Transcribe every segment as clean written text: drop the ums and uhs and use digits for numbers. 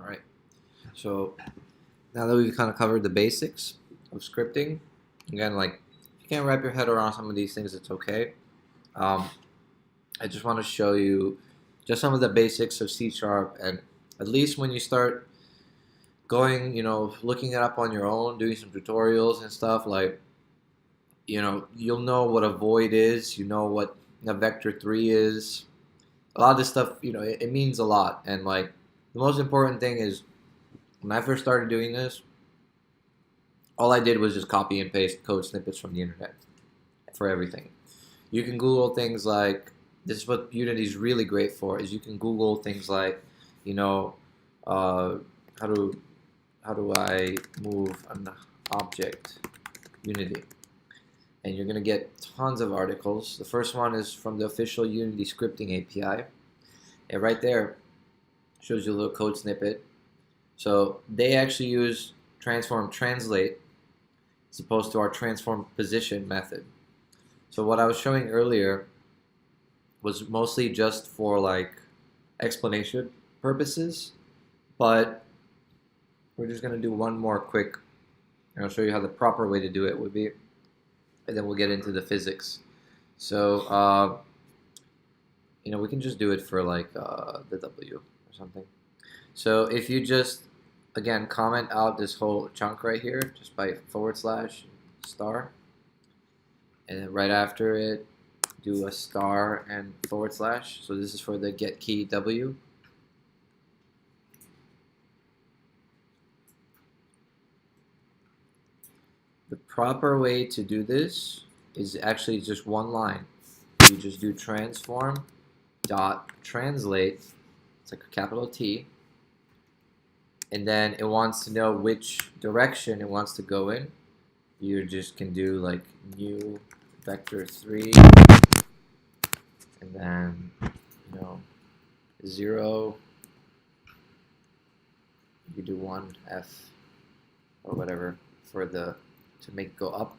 All right. So now that we've kind of covered the basics of scripting, again, like if you can't wrap your head around some of these things, it's okay. Um, I just want to show you just some of the basics of C Sharp, and at least when you start going, looking it up on your own, doing some tutorials and stuff, like, you'll know what a void is, you know what a vector 3 is. A lot of this stuff, it means a lot. And like the most important thing is when I first started doing this, all I did was just copy and paste code snippets from the internet for everything. You can Google things like, this is what Unity is really great for, is you can Google things like, uh, how do I move an object, Unity. And you're going to get tons of articles. The first one is from the official Unity scripting API. And right there shows you a little code snippet. So they actually use transform translate as opposed to our transform position method. So what I was showing earlier was mostly just for like explanation purposes, but we're just going to do one more quick, and I'll show you how the proper way to do it would be, and then we'll get into the physics. So, we can just do it for like the W or something. So if you just, again, comment out this whole chunk right here, just by / star, and then right after it, do a star and /. So this is for the get key W. The proper way to do this is actually just one line. You just do transform dot translate. It's like a capital T. And then it wants to know which direction it wants to go in. You just can do like new vector 3, and then 0. You do 1F or whatever for to make it go up.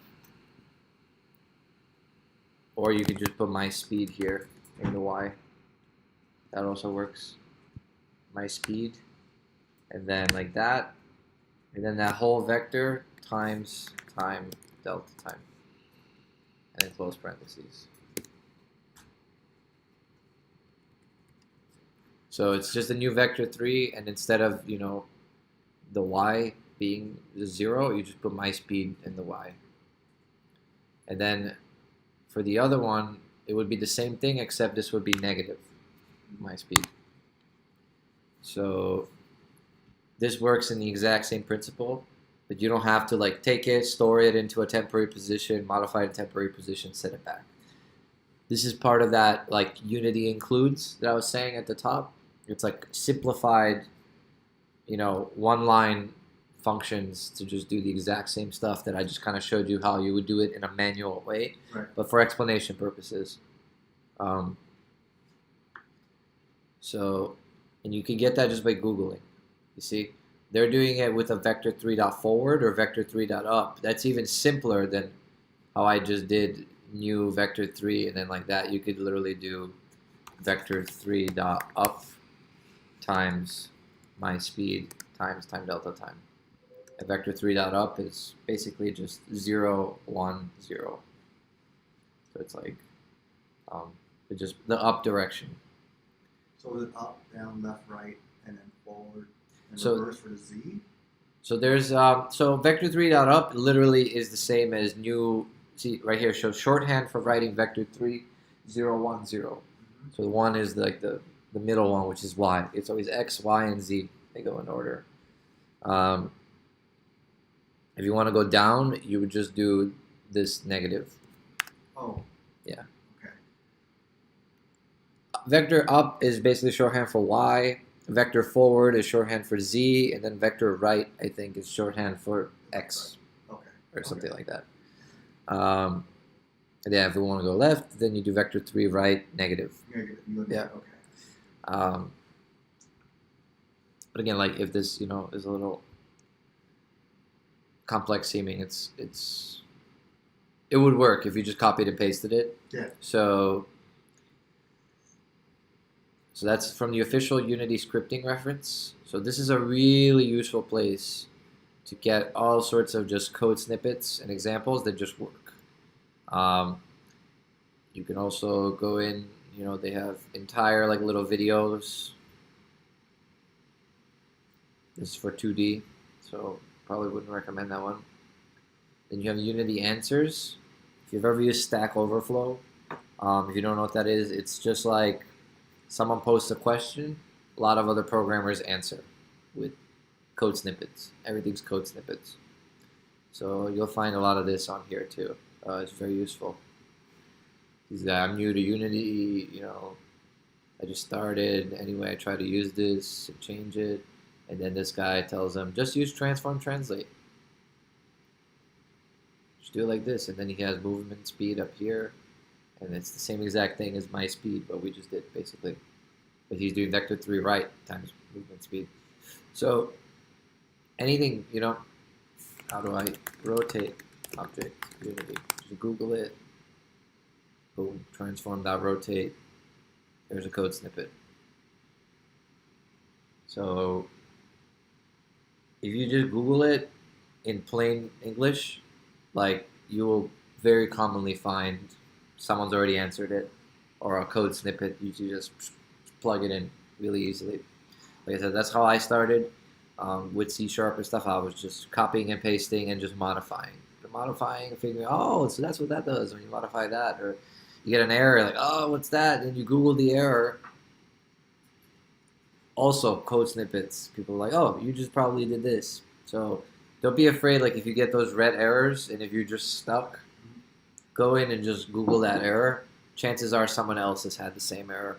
Or you could just put my speed here in the Y. That also works. My speed. And then like that. And then that whole vector times time delta time. And then close parentheses. So it's just a new vector 3, and instead of, the Y being the 0, you just put my speed in the Y. And then for the other one, it would be the same thing, except this would be negative, my speed. So this works in the exact same principle, but you don't have to like take it, store it into a temporary position, modify it in temporary position, set it back. This is part of that like Unity includes that I was saying at the top. It's like simplified, one line functions to just do the exact same stuff that I just kind of showed you how you would do it in a manual way, right, but for explanation purposes. So, and you can get that just by Googling. You see, they're doing it with a vector 3.forward or vector 3.up. That's even simpler than how I just did new vector 3, and then like that you could literally do vector 3.up times my speed times time delta time. A vector 3.up is basically just 0, 1, 0. So it's like it's just the up direction. So is it up, down, left, right, and then forward, and So- reverse for the Z? So there's so vector 3.up literally is the same as new. See right here shows shorthand for writing vector 3, 0, 1, 0. So the 1 is like the middle one, which is Y. It's always X, Y, and Z. They go in order. If you want to go down, you would just do this negative. Oh. Yeah. Okay. Vector up is basically shorthand for Y. Vector forward is shorthand for Z, and then vector right, I think, is shorthand for X. Okay. Or something like that. And then if you want to go left, then you do vector 3 right, negative. Yeah. Okay. But again, like if this, is a little complex seeming, it would work if you just copied and pasted it. Yeah. So So that's from the official Unity scripting reference. So this is a really useful place to get all sorts of just code snippets and examples that just work. You can also go in, they have entire like little videos. This is for 2D, so probably wouldn't recommend that one. Then you have Unity Answers. If you've ever used Stack Overflow, if you don't know what that is, it's just like someone posts a question, a lot of other programmers answer with code snippets. Everything's code snippets. So you'll find a lot of this on here too. It's very useful. I'm new to Unity, I just started. Anyway, I try to use this and change it. And then this guy tells them, just use transform translate. Just do it like this. And then he has movement speed up here. And it's the same exact thing as my speed, but we just did basically. But he's doing vector 3 right times movement speed. So anything, how do I rotate object Unity? Just Google it. Boom, transform.rotate. There's a code snippet. So if you just Google it in plain English, like you will very commonly find someone's already answered it or a code snippet. You can just plug it in really easily. Like I said, that's how I started with C# and stuff. I was just copying and pasting and just modifying. And figuring, oh, so that's what that does when you modify that. Or you get an error, like, oh, what's that? And you Google the error. Also, code snippets. People are like, oh, you just probably did this. So don't be afraid, like, if you get those red errors and if you're just stuck, go in and just Google that error. Chances are someone else has had the same error.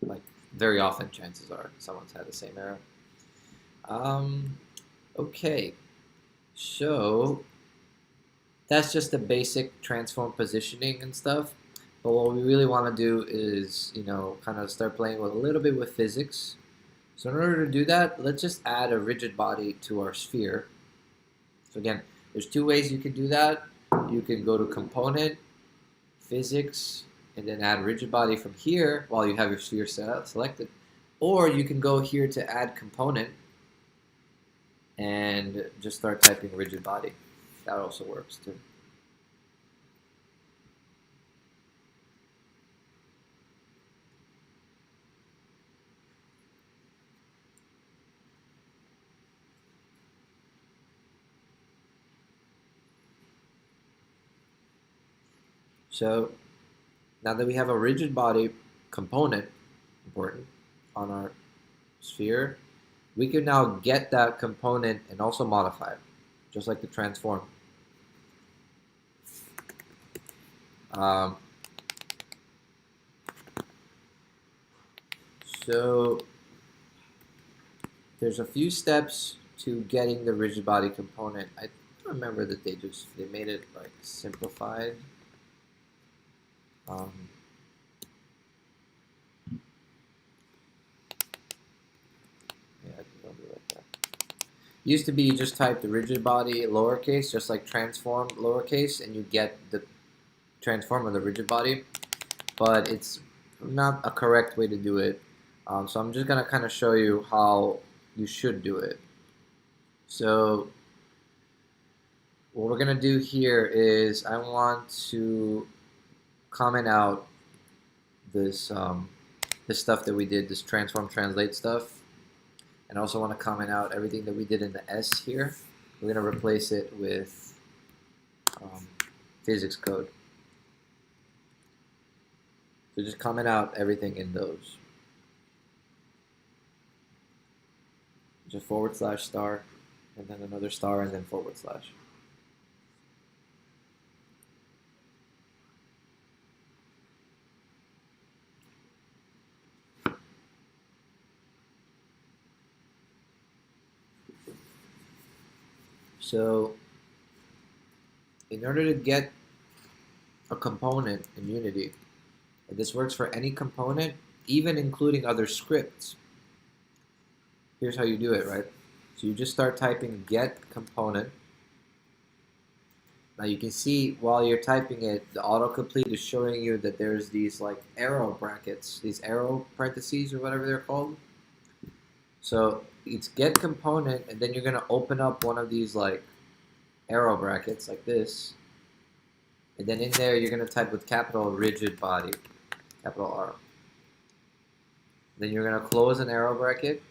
Like, very often, chances are someone's had the same error. Okay. So that's just the basic transform positioning and stuff. But what we really want to do is, kind of start playing with a little bit with physics. So in order to do that, let's just add a rigid body to our sphere. So again, there's two ways you can do that. You can go to component, physics, and then add rigid body from here while you have your sphere selected. Or you can go here to add component and just start typing rigid body. That also works too. So now that we have a rigid body component, important, on our sphere, we can now get that component and also modify it, just like the transform. So there's a few steps to getting the rigid body component. I remember that they made it like simplified. Yeah, don't do it like that. Used to be you just type the rigid body lowercase, just like transform lowercase, and you get the transform of the rigid body. But it's not a correct way to do it. So I'm just gonna kind of show you how you should do it. So what we're gonna do here is I want to comment out this this stuff that we did, this transform translate stuff, and I also want to comment out everything that we did in the S here. We're gonna replace it with physics code. So just comment out everything in those. Just /* and then another star and then /. So in order to get a component in Unity, and this works for any component, even including other scripts. Here's how you do it, right? So you just start typing get component, Now you can see while you're typing it, the autocomplete is showing you that there's these like arrow brackets, these arrow parentheses or whatever they're called. So it's get component, and then you're gonna open up one of these like arrow brackets like this, and then in there you're gonna type with capital rigid body, capital R. Then you're gonna close an arrow bracket,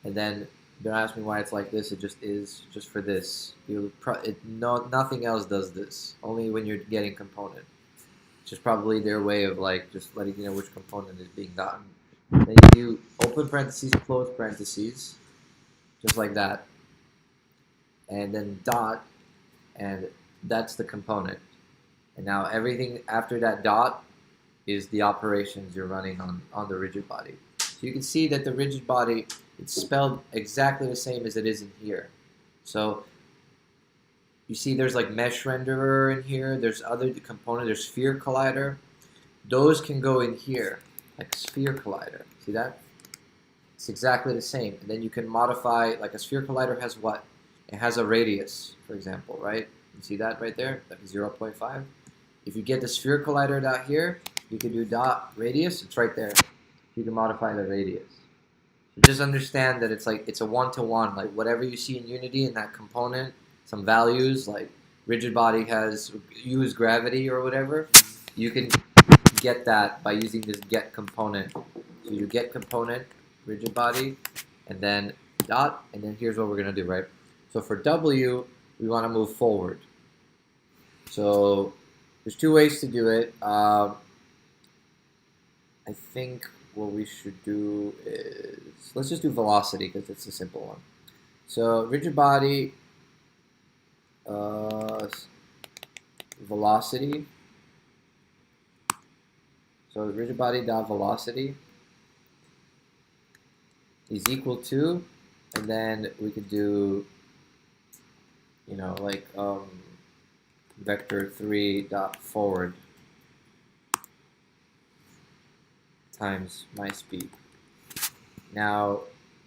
and then don't ask me why it's like this. It just is, just for this. Nothing else does this. Only when you're getting component. It's just probably their way of like just letting you know which component is being gotten. Then you do open parentheses, close parentheses, just like that, and then dot, and that's the component. And now everything after that dot is the operations you're running on the rigid body. So you can see that the rigid body, it's spelled exactly the same as it is in here. So you see there's like mesh renderer in here, there's other component, there's sphere collider. Those can go in here, like sphere collider. See that? It's exactly the same. And then you can modify, like a sphere collider has what? It has a radius, for example, right? You see that right there? Like 0.5. If you get the sphere collider out here, you can do dot radius, it's right there. You can modify the radius. So just understand that it's like it's a one-to-one. Like whatever you see in Unity in that component, some values like rigid body has use gravity or whatever, you can get that by using this get component. So you get component, rigid body, and then dot, and then here's what we're gonna do, right? So for W, we want to move forward. So there's two ways to do it. I think what we should do is, let's just do velocity because it's a simple one. So rigid body, velocity. So rigid body dot velocity is equal to, and then we could do, you know, like vector 3 dot forward times my speed. Now,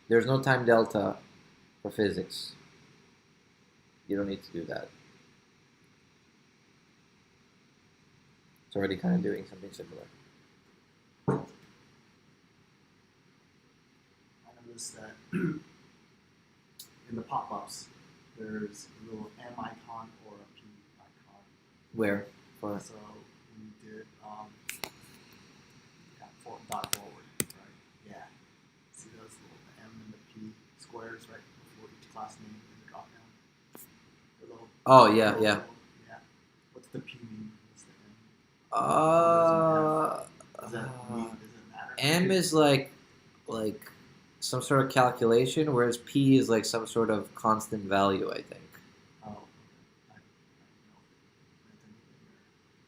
there's no time delta for physics. You don't need to do that. It's already kind of doing something similar. I noticed that in the pop-ups, there's a little M icon or a P icon. Where? For So we did dot forward, right? Yeah. See those little M and the P squares right before each class name in the drop down. The little, oh yeah, yeah. Yeah. What's the P mean? What's the M? Does that matter? M is like some sort of calculation, whereas P is like some sort of constant value, I think. Oh.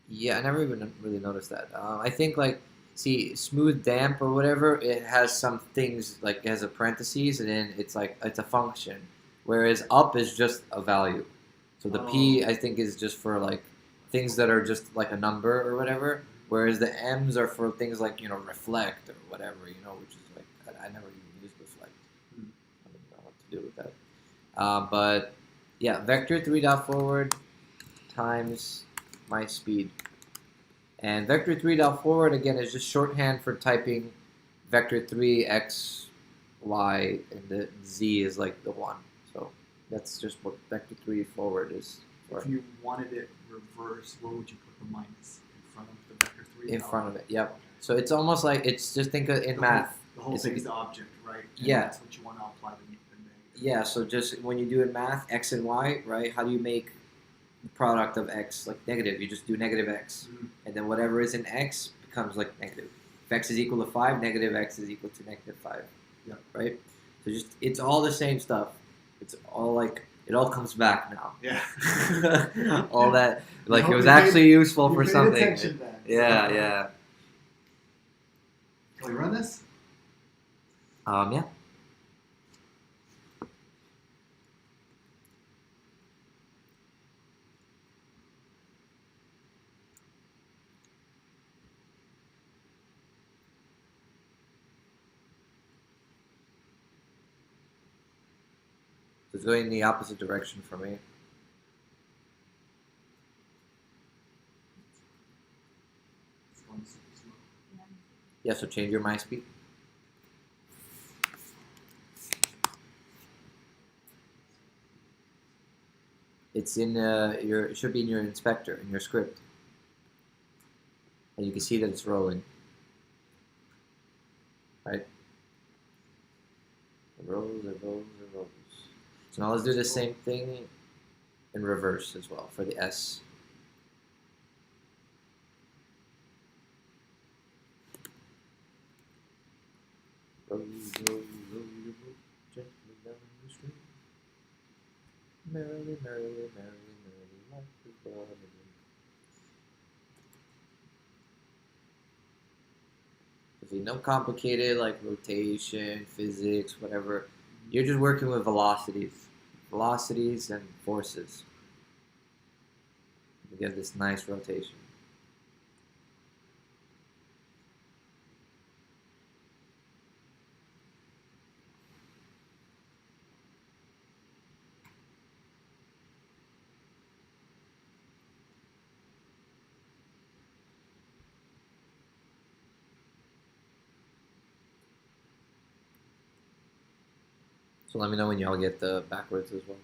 Yeah, I never even really noticed that. I think like, see, smooth damp or whatever, it has some things like it has a parentheses, and then it's like it's a function, whereas up is just a value. So the P I think is just for like things that are just like a number or whatever, whereas the M's are for things like, you know, reflect or whatever, you know, which is like I never even used reflect. I don't know what to do with that. But yeah, vector 3 dot forward times my speed. And vector 3 dot forward again is just shorthand for typing vector 3 x y, and the z is like the 1. So that's just what vector 3 forward is for. If you wanted it reverse, where would you put the minus? In front of the vector 3? In front of it, yep. Okay. So it's almost like, it's just think of in math. The whole thing is the object, right? And yeah. That's what you want to apply the negative. Yeah, so just when you do in math, x and y, right? How do you make the product of x like negative? You just do negative x. Mm-hmm. And then whatever is in x becomes like negative. If x is equal to 5, negative x is equal to negative 5. Yep. Right? So just, it's all the same stuff. It's all like, it all comes back now. Yeah. all that, like, it was actually useful for something. Attention then. Yeah, yeah. Can we run this? Yeah. It's going in the opposite direction for me. Yeah, so change your my speed. It's in it should be in your inspector, in your script. And you can see that it's rolling. Right? It rolls, it rolls, it rolls. So now let's do the same thing in reverse as well for the S. Roll, roll, roll, roll, gently down the stream. Merrily, merrily, merrily, merrily, life is but a dream. If you know complicated like rotation, physics, whatever, you're just working with velocities and forces. You get this nice rotation. So let me know when y'all get the backwards as well.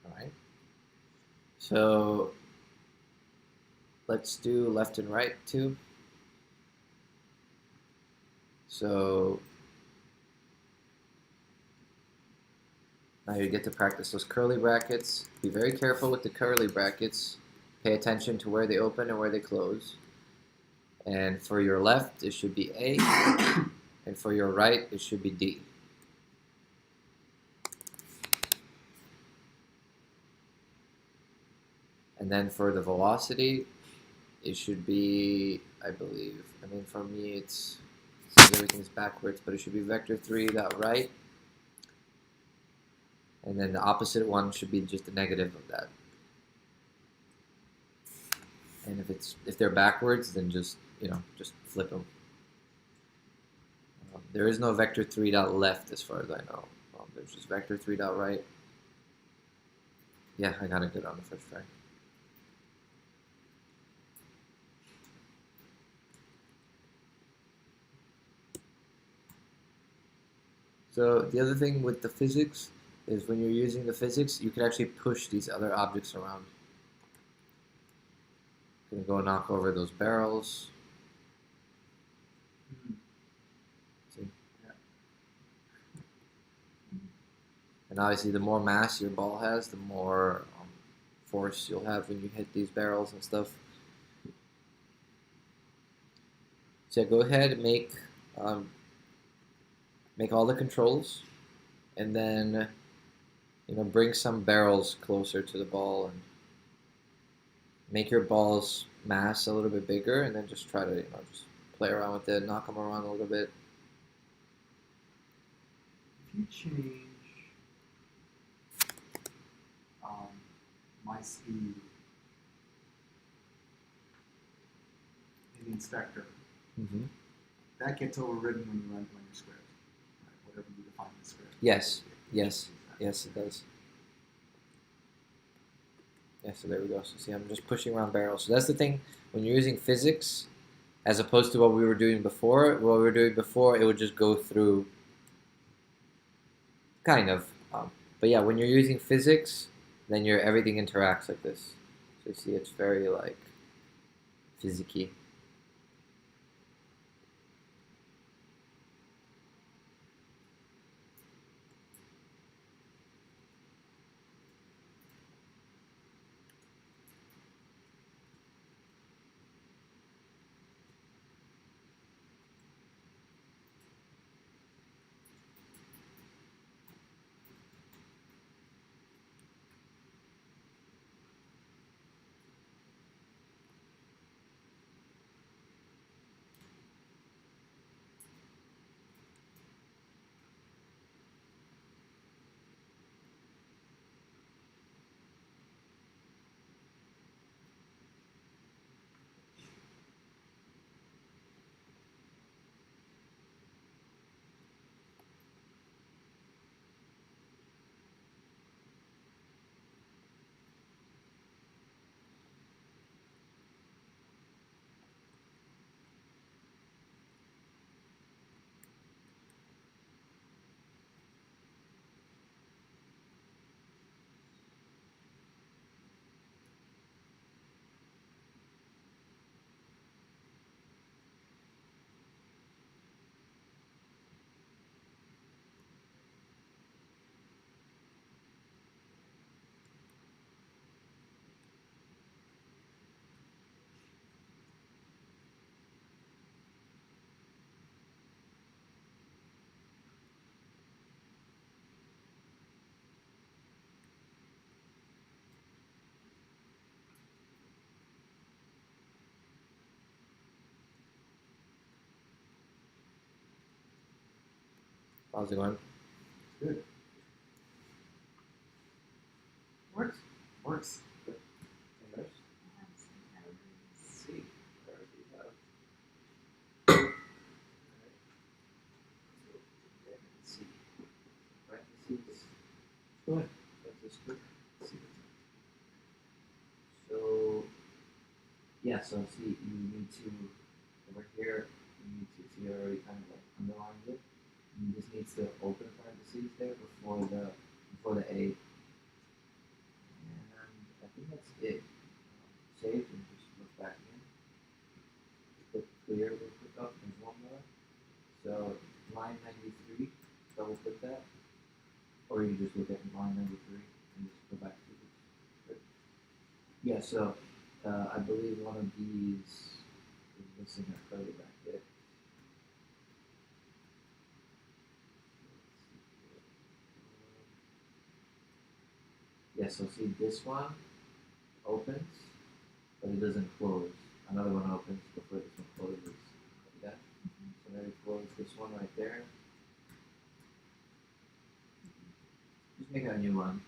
All right. So let's do left and right too. So now you get to practice those curly brackets. Be very careful with the curly brackets. Pay attention to where they open and where they close. And for your left, it should be A. And for your right, it should be D. And then for the velocity, it should be, I believe, I mean for me it's everything's backwards, but it should be vector 3 dot right. And then the opposite one should be just the negative of that. And if they're backwards, then just flip them. There is no vector 3 dot left as far as I know. There's just vector 3 dot right. Yeah, I got it good on the first try. So the other thing with the physics is when you're using the physics, you can actually push these other objects around. You can go knock over those barrels. See? Yeah. And obviously, the more mass your ball has, the more force you'll have when you hit these barrels and stuff. So yeah, go ahead and make all the controls, and then bring some barrels closer to the ball and make your ball's mass a little bit bigger, and then just try to just play around with it, knock them around a little bit. If you change my speed in the inspector, Mm-hmm. that gets overridden when you run your script, right? Whatever you define the script. Yes, it does. Yeah, so there we go. So see, I'm just pushing around barrels. So that's the thing, when you're using physics, as opposed to what we were doing before. What we were doing before, it would just go through, kind of. But yeah, when you're using physics, then everything interacts like this. So you see, it's very like physicky. How's it going? Good. Works. Works. Good. Let's see. Let's see. Parentheses. Go ahead. That's just good. Let's see. So, yeah, so see, you need to, over here, you need to see, I already kind of like underlined it. You just needs to open parentheses there before the A. And I think that's it. Save and just look back in. Click clear real quick. Oh, there's one more. So line 93, double click that. Or you just look at line 93 and just go back to this. Good. Yeah, so I believe one of these is missing a curly bracket. Yeah, so see this one opens, but it doesn't close. Another one opens before this one closes. Like that. So then we close this one right there. Just make a new one.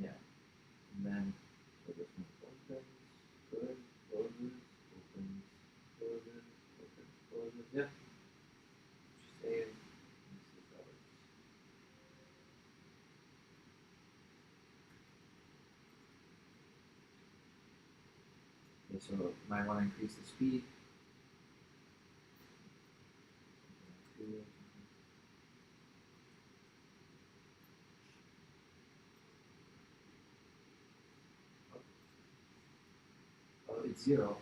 Yeah. And then so this one opens, good, closes, opens, closes, opens, closes. Yeah. Save. Let me see if that works. Okay, so you might want to increase the speed. Oh, it's 0.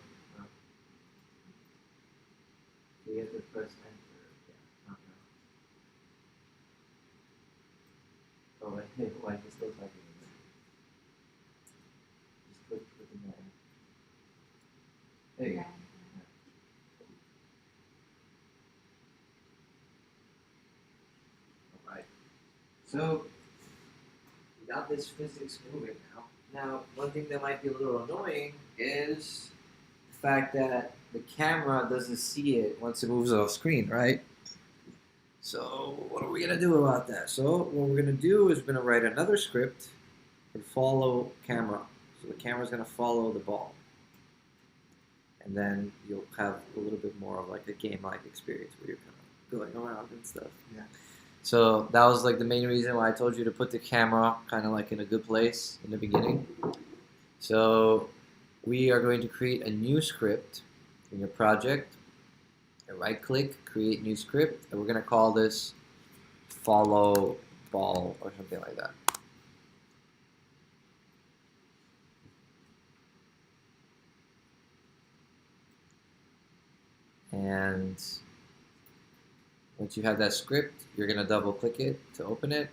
So you have to press enter. Yeah, not now. Oh, wait, why is it still typing in there? Just click in there. There you go. Alright. So, we got this physics moving now. Now, one thing that might be a little annoying is the fact that the camera doesn't see it once it moves off screen, right? So, what are we going to do about that? So, what we're going to do is we're going to write another script and follow camera. So, the camera's going to follow the ball. And then you'll have a little bit more of like a game-like experience where you're kind of going around and stuff. Yeah. So that was like the main reason why I told you to put the camera kind of like in a good place in the beginning. So we are going to create a new script in your project. Right click, create new script, and we're going to call this follow ball or something like that. And once you have that script, you're going to double click it to open it.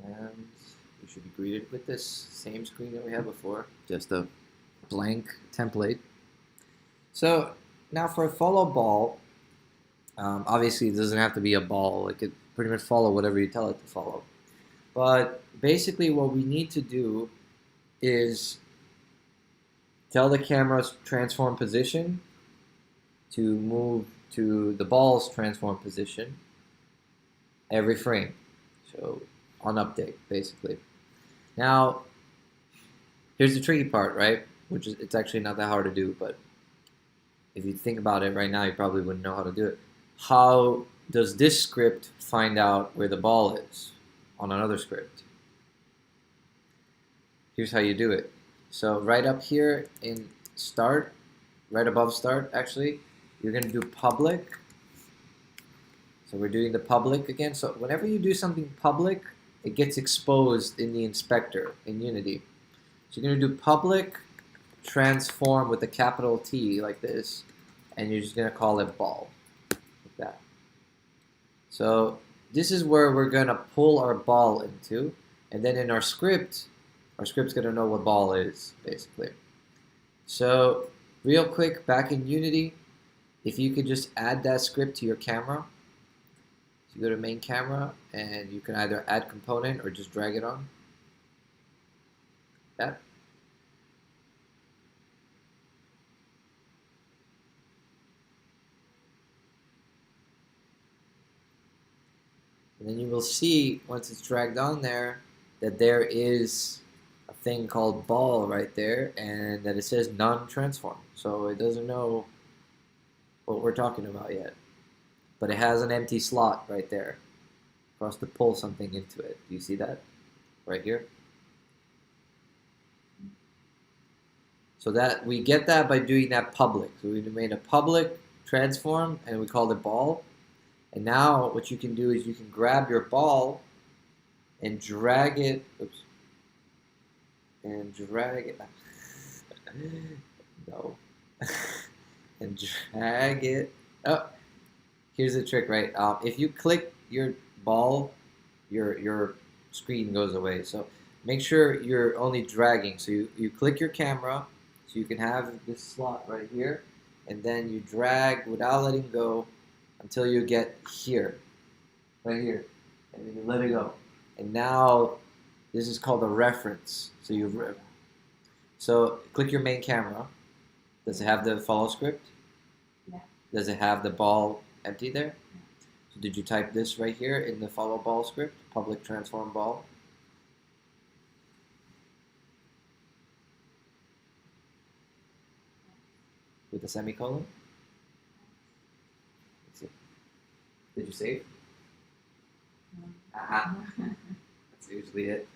And you should be greeted with this same screen that we had before, just a blank template. So now for a follow ball, obviously it doesn't have to be a ball. It could pretty much follow whatever you tell it to follow. But basically what we need to do is tell the camera's transform position to move to the ball's transform position every frame. So on update, basically. Now, here's the tricky part, right? Which is, it's actually not that hard to do, but if you think about it right now, you probably wouldn't know how to do it. How does this script find out where the ball is on another script? Here's how you do it. So right up here in start, right above start actually, you're going to do public. So we're doing the public again. So whenever you do something public, it gets exposed in the inspector in Unity. So you're going to do public transform with a capital T like this, and you're just going to call it ball, like that. So this is where we're going to pull our ball into, and then in our script's going to know what ball is, basically. So real quick, back in Unity, if you could just add that script to your camera, you go to main camera and you can either add component or just drag it on. That. And then you will see, once it's dragged on there, that there is a thing called ball right there, and that it says non-transform. So it doesn't know what we're talking about yet. But it has an empty slot right there for us to pull something into it. Do you see that? Right here? So that we get that by doing that public. So we made a public transform, and we called it ball. And now what you can do is you can grab your ball and drag it, oops, and drag it, no, and drag it, oh, here's the trick, right? If you click your ball, your screen goes away. So make sure you're only dragging. So you click your camera, so you can have this slot right here, and then you drag without letting go until you get here, right here, and then you let it go. And now this is called a reference. So click your main camera. Does it have the follow script? Yeah. Does it have the ball empty there? Yeah. So did you type this right here in the follow ball script, public transform ball? With a semicolon? Did you save? Aha. That's usually it.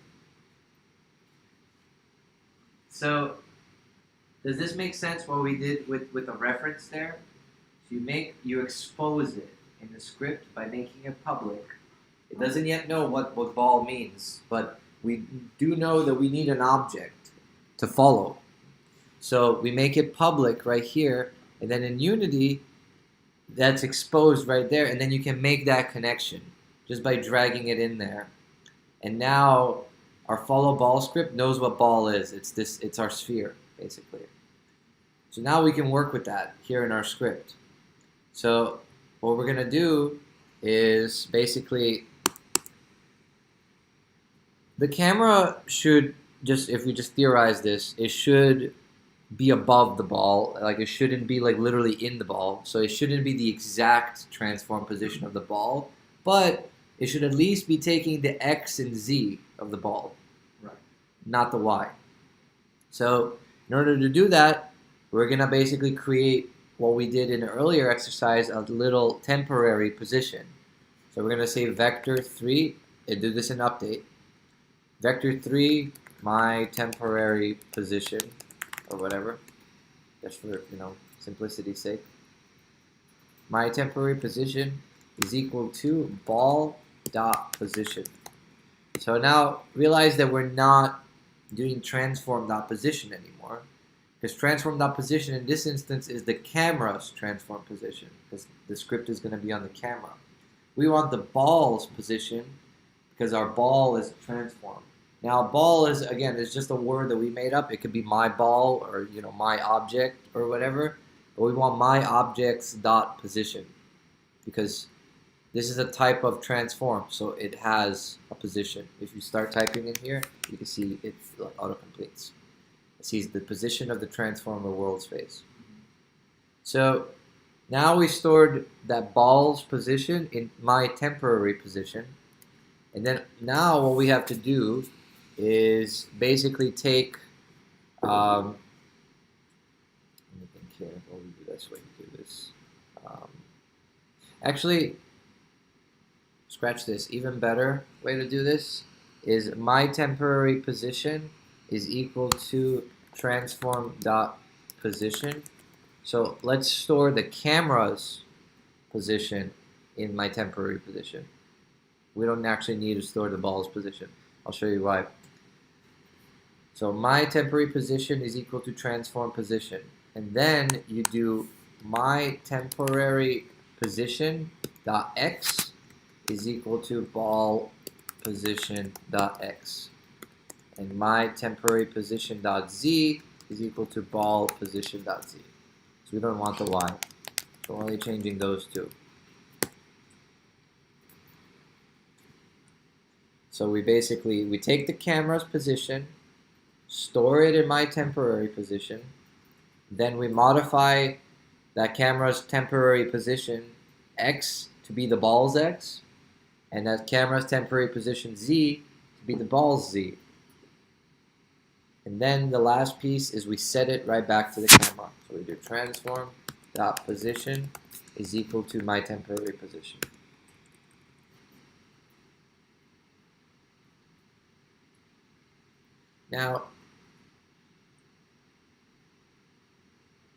So, does this make sense what we did with the reference there? So you expose it in the script by making it public. It doesn't yet know what ball means, but we do know that we need an object to follow. So we make it public right here, and then in Unity, that's exposed right there, and then you can make that connection just by dragging it in there. And now our follow ball script knows what ball is. It's our sphere, basically. So now we can work with that here in our script. So what we're gonna do is basically the camera should just, if we just theorize this, it should be above the ball. Like, it shouldn't be like literally in the ball. So it shouldn't be the exact transform position of the ball, but it should at least be taking the X and Z of the ball, Right. not the Y. So in order to do that, we're gonna basically create what we did in an earlier exercise, a little temporary position. So we're gonna say vector3, and do this in update. Vector3, my temporary position, or whatever, just for simplicity's sake. My temporary position is equal to ball dot position. So now realize that we're not doing transform dot position anymore, because transform dot position in this instance is the camera's transform position, because the script is going to be on the camera. We want the ball's position because our ball is transformed. Now, ball is, again, is just a word that we made up. It could be my ball or my object or whatever. But we want my object's dot position because this is a type of transform, so it has a position. If you start typing in here, you can see it auto-completes. It sees the position of the transformer world space. So now we stored that ball's position in my temporary position. And then now what we have to do is basically take, let me think here, what would be the best way to do this? Actually, scratch this, even better way to do this is my temporary position is equal to transform dot position. So let's store the camera's position in my temporary position. We don't actually need to store the ball's position. I'll show you why. So my temporary position is equal to transform position. And then you do my temporary position dot x is equal to ball position dot x. And my temporary position dot z is equal to ball position dot z. So we don't want the y. So only changing those two. So we take the camera's position, store it in my temporary position, then we modify that camera's temporary position X to be the ball's X, and that camera's temporary position Z to be the ball's Z. And then the last piece is we set it right back to the camera. So we do transform dot position is equal to my temporary position. Now,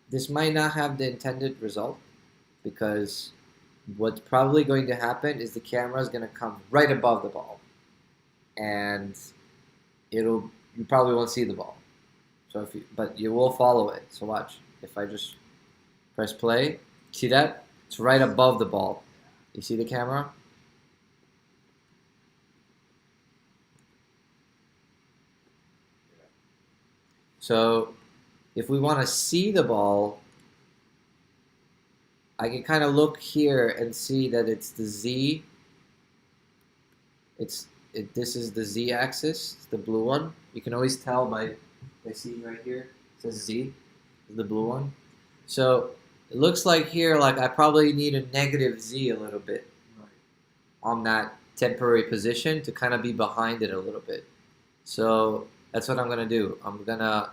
this might not have the intended result because what's probably going to happen is the camera is going to come right above the ball, and you probably won't see the ball. So but you will follow it. So watch. If I just press play, see that? It's right above the ball. You see the camera? So if we want to see the ball, I can kind of look here and see that it's the Z. This is the Z axis, it's the blue one. You can always tell by seeing right here, it says Z, the blue one. So it looks like here, like I probably need a negative Z a little bit on that temporary position to kind of be behind it a little bit. So that's what I'm gonna do. I'm gonna,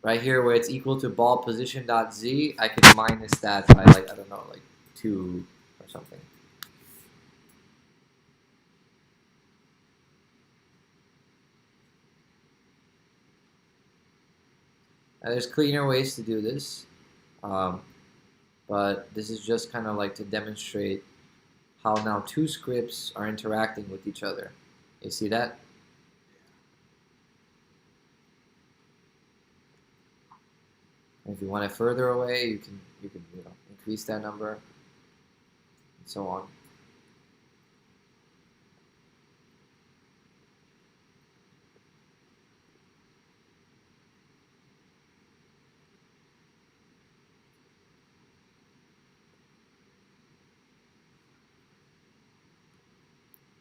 right here where it's equal to ball position dot Z, I can minus that by like, I don't know, like 2 or something. Now, there's cleaner ways to do this, but this is just kind of like to demonstrate how now two scripts are interacting with each other. You see that? And if you want it further away, you can increase that number, and so on.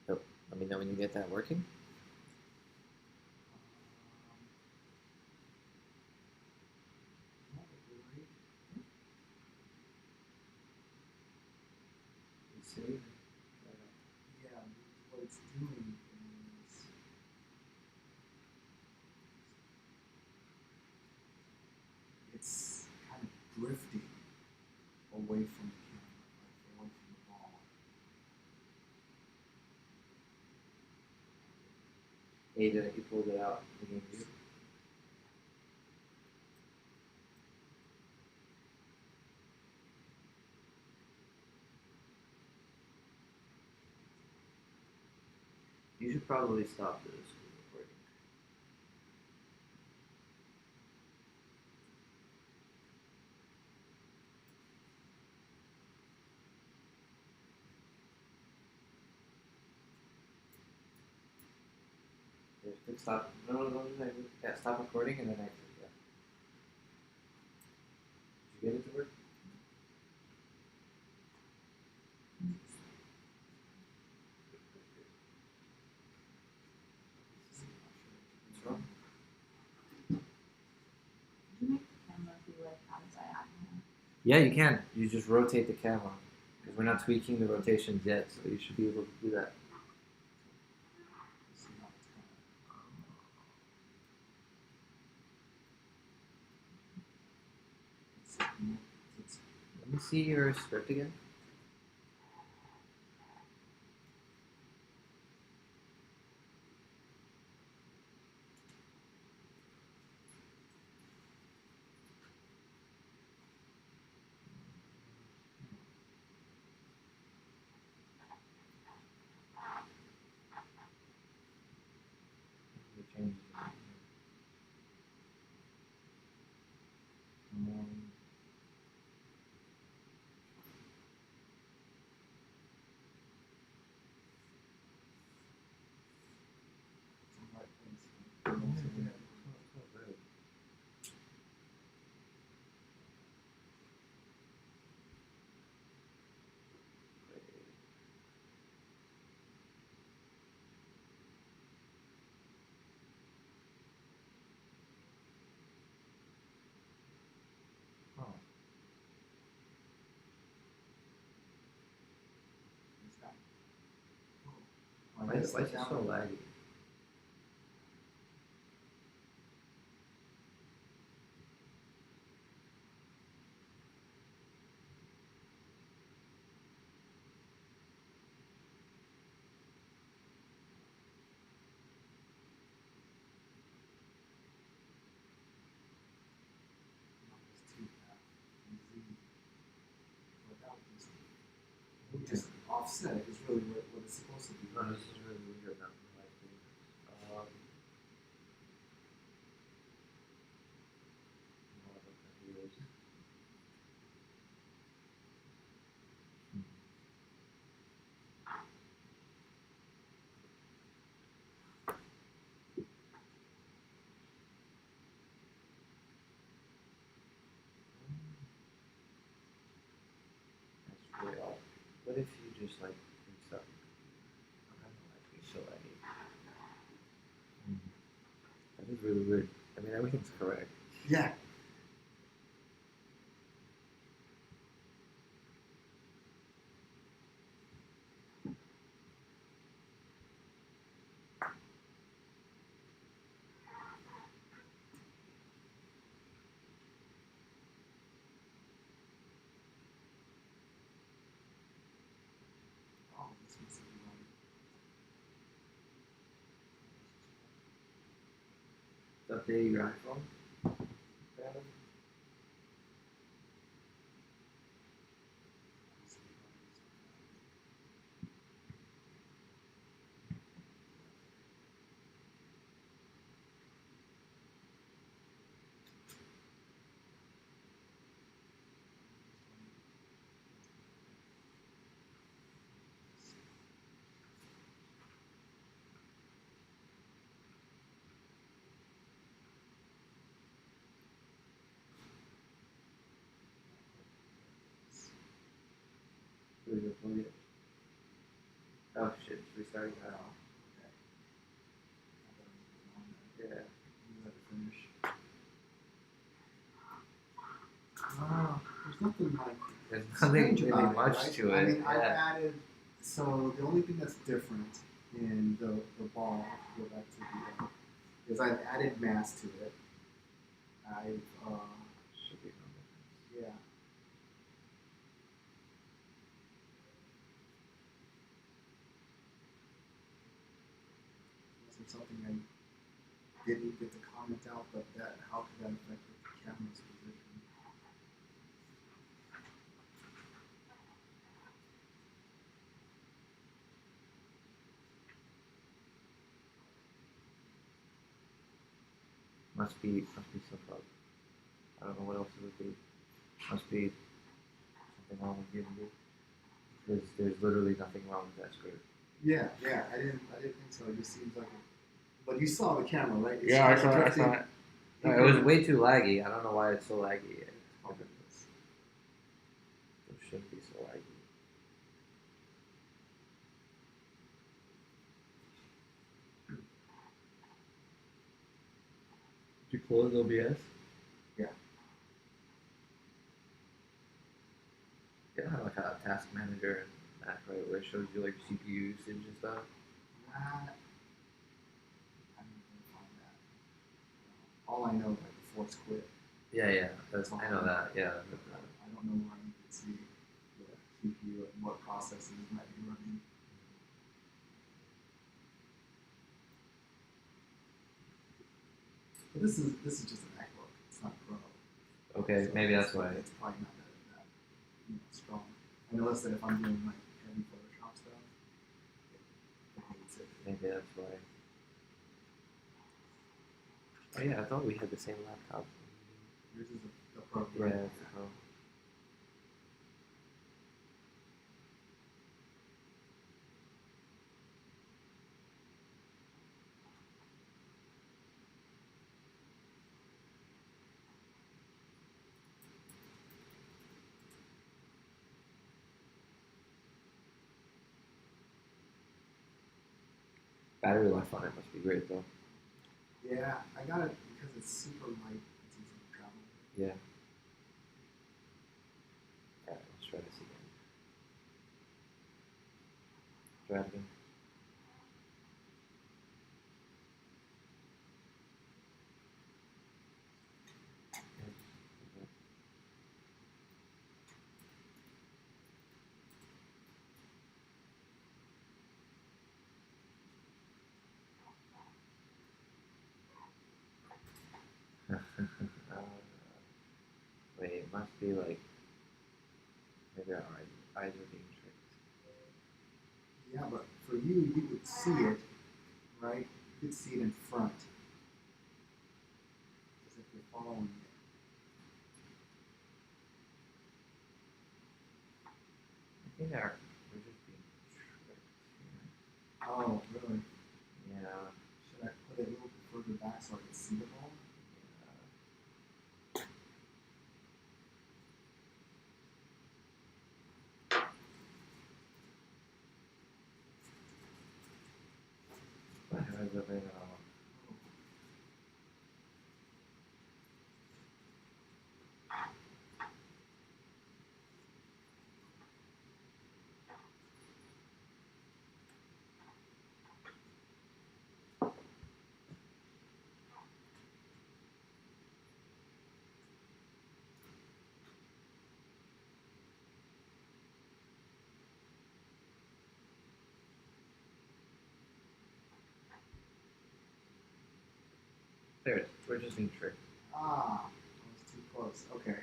So let me know when you get that working. See? Yeah, what it's doing is it's kind of drifting away from the camera, like away from the ball. Ada, you pulled it out again. You should probably stop this recording. Stop. No. Yeah, stop recording and then exit. Yeah. Did you get it to work? What's wrong? Did you make the camera be like outside? Yeah, you can. You just rotate the camera because we're not tweaking the rotations yet, so you should be able to do that. See how it's kind of. It's Let me see your script again. Let me change it. Why is it so laggy? Just offset it is really what it's supposed to be. No, this is really weird. Not liking this. No, I don't think it is. That's really odd. What if you just like restart? I don't know, like it's so laggy. That is really weird. I mean, everything's correct. Yeah. Oh, this must be right. Update your iPhone. Adam? Where's your phone yet? Oh shit, it's restarting now. Yeah. Let it finish. Ah, there's nothing like There's nothing strange really about much right? to it. I mean, I've Yeah. added. So the only thing that's different in the ball, go back to the, is I've added mass to it. I've Should be no difference. yeah. Was there something I didn't get to comment out, but that how could that affect the camera's position? Must be some bug. I don't know what else it would be. Must be something wrong with Unity. There's literally nothing wrong with that script. Yeah, I didn't think so. It just seems like it. But you saw the camera, right? It Yeah, I started saw it. drifting. No, it was way too laggy. I don't know why it's so laggy. It shouldn't be so laggy. Did you close OBS? Yeah. Yeah, like a task manager and Mac, right, where it shows you like CPU usage and stuff. That, I didn't find that. All I know is like the force quit. Yeah, I know that. Yeah, I don't know where you can see the CPU and what processes might be running. But this is just an MacBook. It's not Pro. okay, So maybe that's why. it's probably not that strong. I noticed that if I'm doing like heavy Photoshop stuff, it hates it. Maybe that's why. Oh yeah, I thought we had the same laptop. Yours is the Pro. Yeah, right? it's a Pro. Battery life on it must be great though. Yeah, I got it because it's super light. It's easy to travel. Yeah. Alright, let's try this again. Try it again. Wait, it must be like maybe our eyes are being tricked. Yeah, but for you, you would see it, right? You could see it in front, as if you're following it. I think we're just being tricked Oh, really? here. Yeah. Should I put it a little bit further back so I can see the ball? There, it is. We're just being tricked. Ah, I was too close. Okay.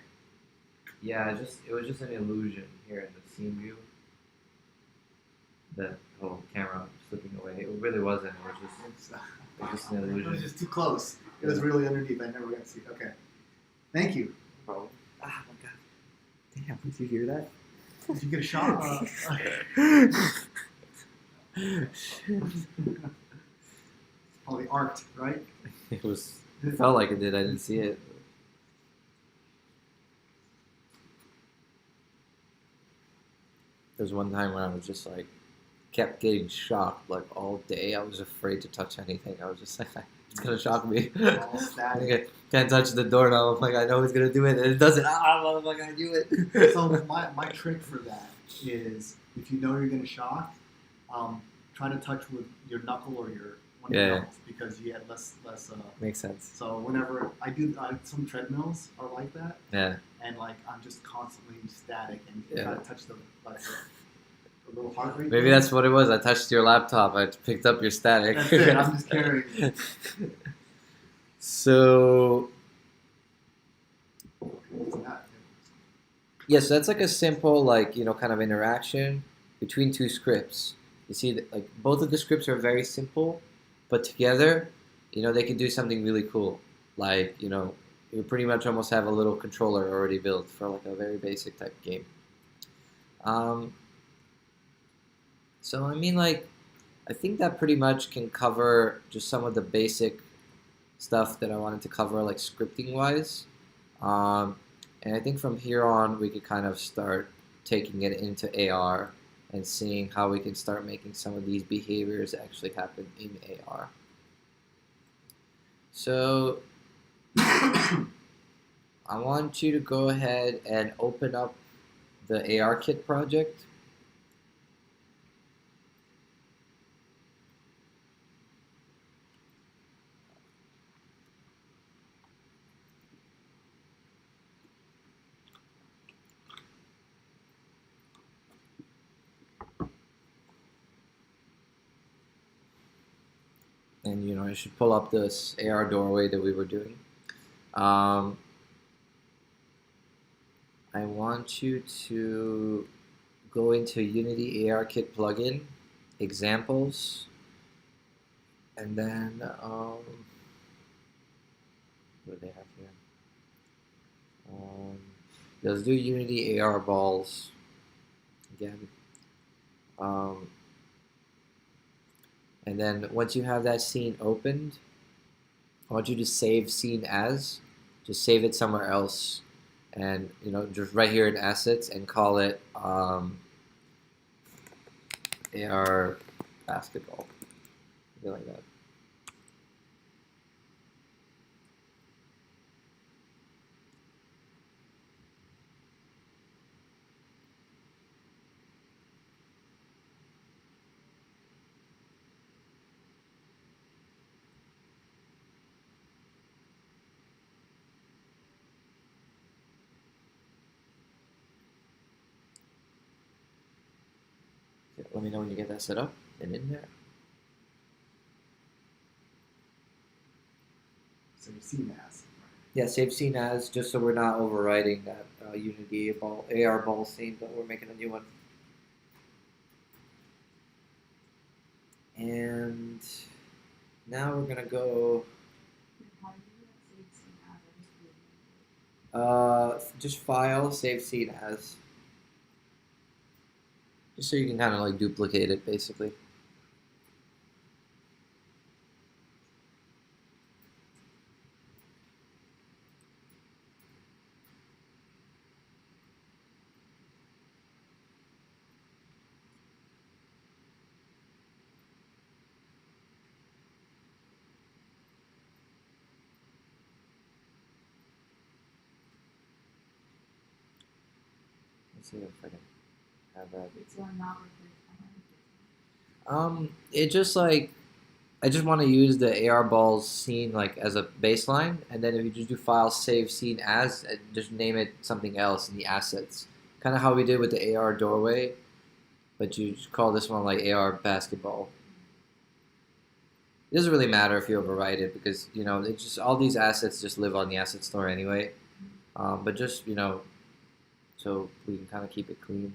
Yeah, it was just an illusion here in the scene view. The whole camera slipping away. It really wasn't. It's, It was just an it illusion. was just too close. It was really underneath. I never got to see it. Okay. Thank you. No problem. Ah, my God. Damn, did you hear that? Did you get a shot? Probably arced, right? It was. It felt like it did. I didn't see it. There's one time when I was just like, kept getting shocked like all day. I was afraid to touch anything. I was just like, it's gonna shock me. All I static. can't touch the doorknob. I'm like, I know he's gonna do it, and it doesn't. Ah, motherfucker, I do it. So my trick for that is if you know you're gonna shock, try to touch with your knuckle or your one of your Yeah. knuckles because you get less. Makes sense. So whenever I do, some treadmills are like that, Yeah. and like I'm just constantly static and Yeah. try to touch the little heart rate. Maybe thing. that's what it was. I touched your laptop. I picked up your static. That's it. I'm just carrying it. So It's not- yes, that's like a simple kind of interaction between two scripts. You see that like both of the scripts are very simple, but together, they can do something really cool. Like, you pretty much almost have a little controller already built for like a very basic type game. So I mean I think that pretty much can cover just some of the basic stuff that I wanted to cover like scripting wise. And I think from here on we could kind of start taking it into AR and seeing how we can start making some of these behaviors actually happen in AR. So I want you to go ahead and open up the ARKit project. And I should pull up this AR doorway that we were doing. I want you to go into Unity ARKit plugin, examples, and then what do they have here? Let's do Unity AR balls again. And then once you have that scene opened, I want you to save scene as. Just save it somewhere else, and just right here in assets, and call it AR basketball, something like that. Okay, let me know when you get that set up and in there. So you see mass. Yeah, save scene as, just so we're not overwriting that Unity ball AR ball scene, but we're making a new one. And now we're gonna go How do you do that save scene as? I just renamed it. just file save scene as, just so you can kind of like duplicate it basically. Let's see if I can have that. It's so I'm not replaced It just like I just want to use the AR balls scene like as a baseline, and then if you just do file save scene as, just name it something else in the assets, kind of how we did with the AR doorway, but you just call this one like AR basketball. It doesn't really matter if you overwrite it because it's just all these assets just live on the asset store anyway. But just so we can kind of keep it clean.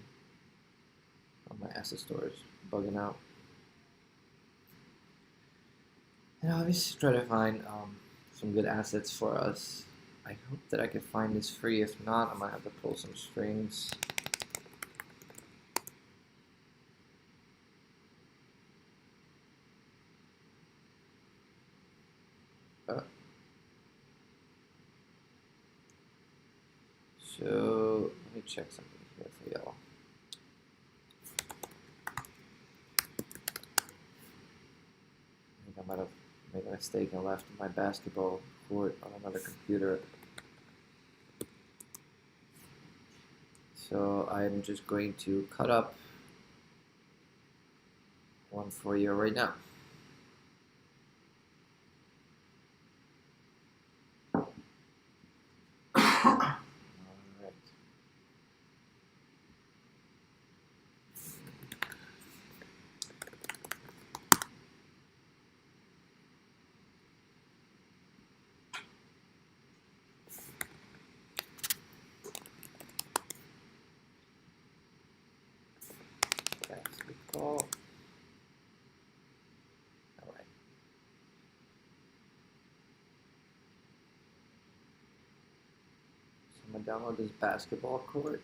Oh, my asset store is bugging out. And obviously try to find some good assets for us. I hope that I can find this free. If not, I might have to pull some strings. So let me check something here for y'all. I think I might have made a mistake and left my basketball court on another computer. So I'm just going to cut up one for you right now. Alright. Basketball. Alright. So I'm gonna download this basketball court.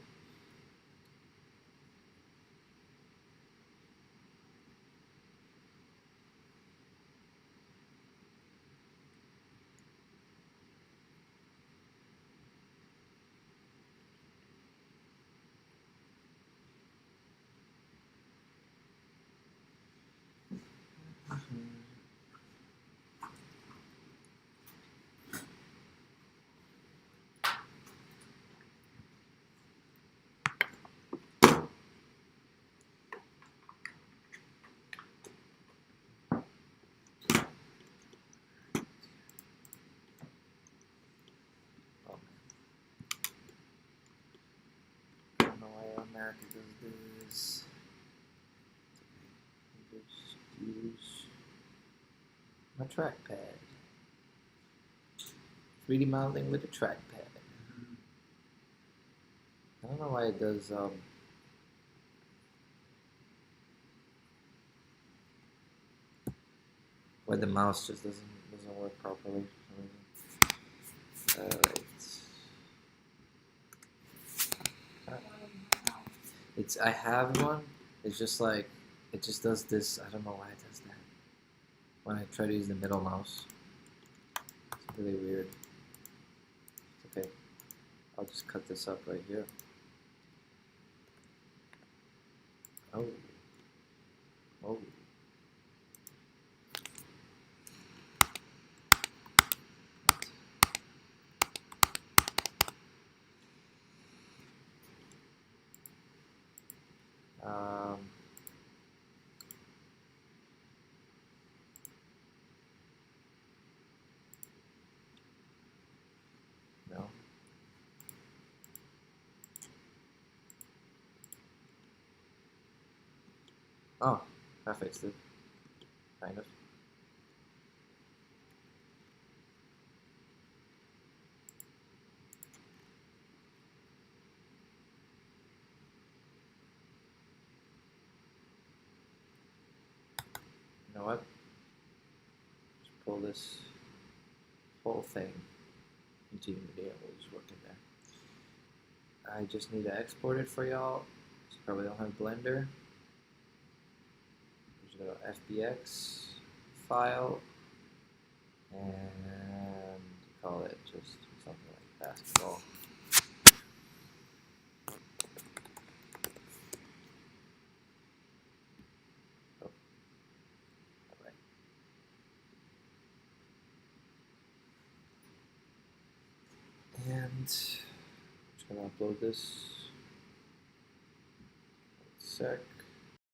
I don't know why America does this. Just use my trackpad. 3D modeling with a trackpad. I don't know why it does why the mouse just doesn't work properly for some reason. It's I have one. It's just like it just does this. I don't know why it does that. When I try to use the middle mouse, it's really weird. It's okay. I'll just cut this up right here. Oh. Oh. Um, no. Oh, I fixed it. Kind of. this whole thing into Unity and we'll just work in there. I just need to export it for y'all. So probably don't have Blender. Just go to FBX file and call it just something like basketball. Oh. Alright. And just gonna upload this. 1 sec.